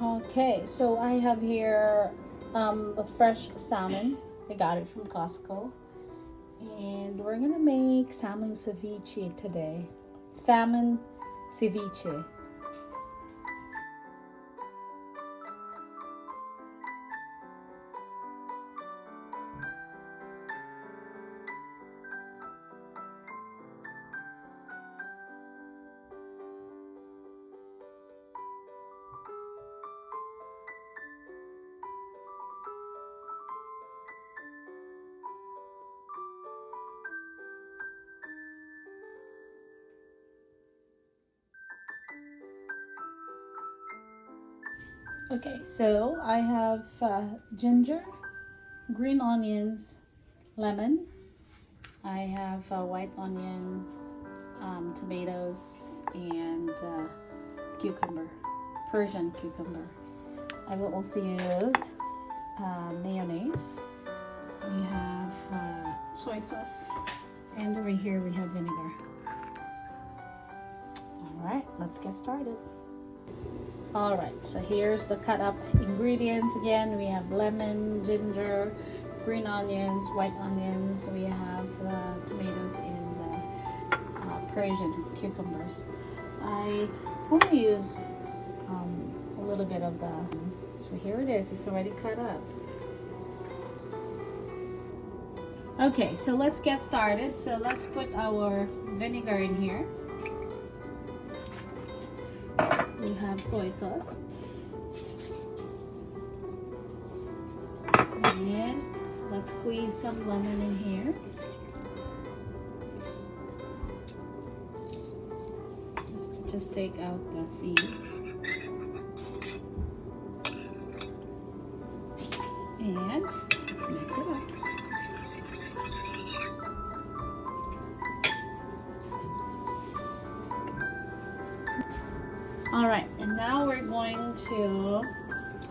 Okay, so I have here the fresh salmon. I got it from Costco. And we're gonna make salmon ceviche today. Salmon ceviche. Okay, so I have ginger, green onions, lemon. I have white onion, tomatoes, and cucumber, Persian cucumber. I will also use mayonnaise. We have soy sauce, and over here we have vinegar. All right, let's get started. All right, so here's the cut up ingredients again. We have lemon, ginger, green onions, white onions. We have the tomatoes and the Persian cucumbers. I want to use a little bit of the, so here it is, it's already cut up. Okay, so let's get started. So let's put our vinegar in here. We have soy sauce. And let's squeeze some lemon in here. Let's just take out the seed. And let's mix it up. All right, and now we're going to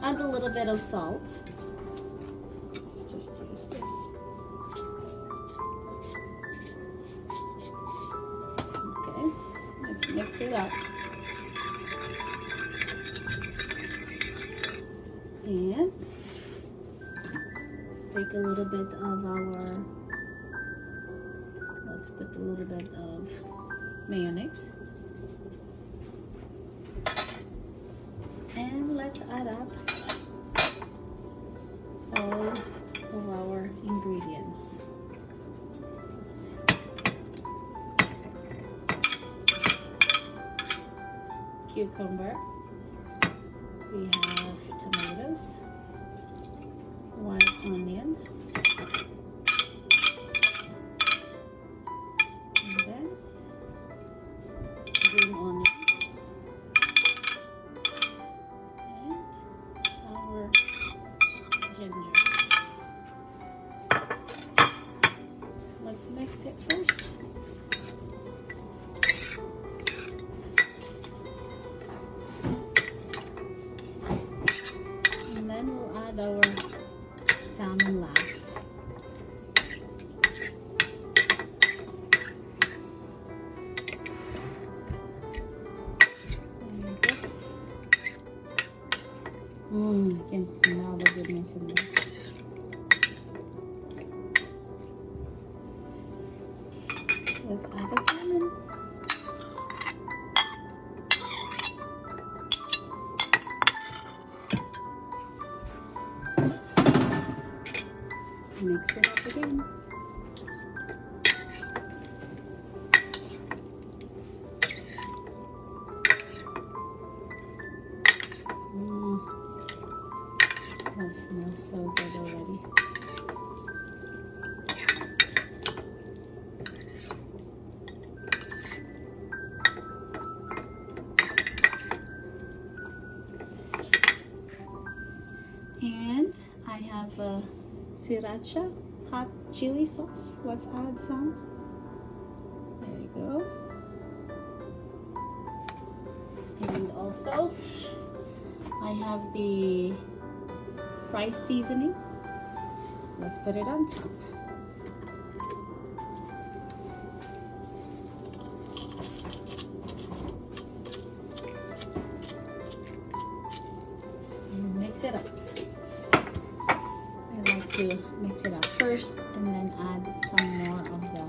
add a little bit of salt. Let's just use this. Okay, let's mix it up. And let's take a little bit of our, let's put a little bit of mayonnaise. And let's add up all of our ingredients. Cucumber, we have tomatoes, white onions, and then green onions. Ginger. Let's mix it first. And then we'll add our salmon last. I can smell the goodness in there. Let's add the salmon. Mix it up again. That smells so good already. And I have a sriracha hot chili sauce. Let's add some. There you go. And also I have the rice seasoning. Let's put it on top. to mix it up first and then add some more of the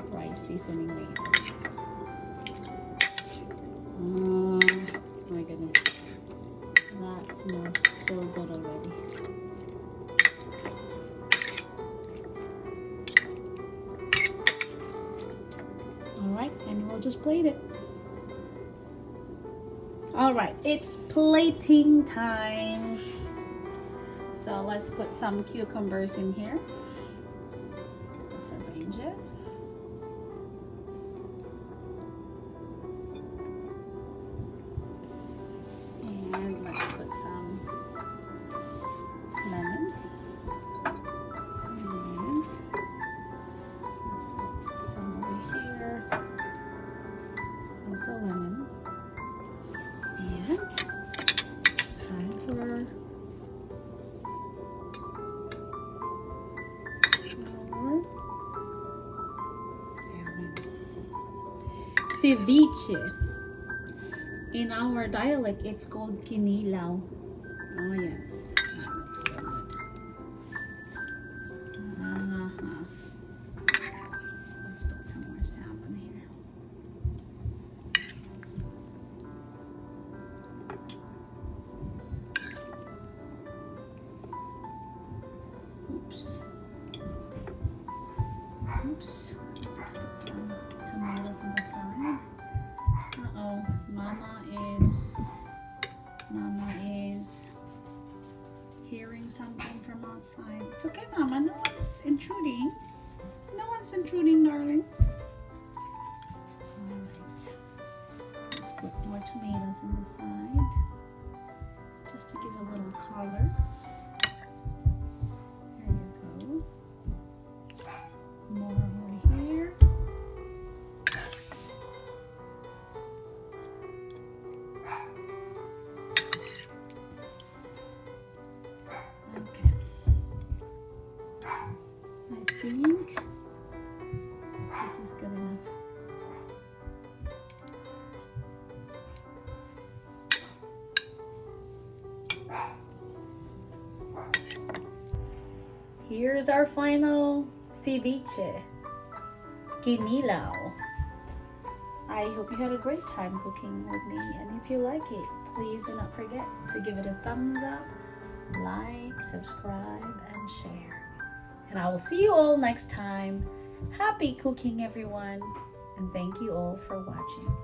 rice seasoning later. Oh my goodness, that smells so good already. Alright, and we'll just plate it. Alright, it's plating time. So let's put some cucumbers in here. Let's arrange it. And let's put some lemons. And let's put some over here. Also lemon. And time for our salmon. Ceviche. In our dialect, it's called Kinilaw. Oh yes, that looks so good. Let's put some more salmon here. Oops. Let's put some tomatoes on the side. Uh-oh, Mama is hearing something from outside. It's okay, Mama. No one's intruding. No one's intruding, darling. Alright. Let's put more tomatoes on the side. Just to give a little color. There you go. More over here. Okay. I think this is good enough. Here's our final ceviche, Kinilaw. I hope you had a great time cooking with me, and if you like it, please do not forget to give it a thumbs up, like, subscribe, and share. And I will see you all next time. Happy cooking, everyone, and thank you all for watching.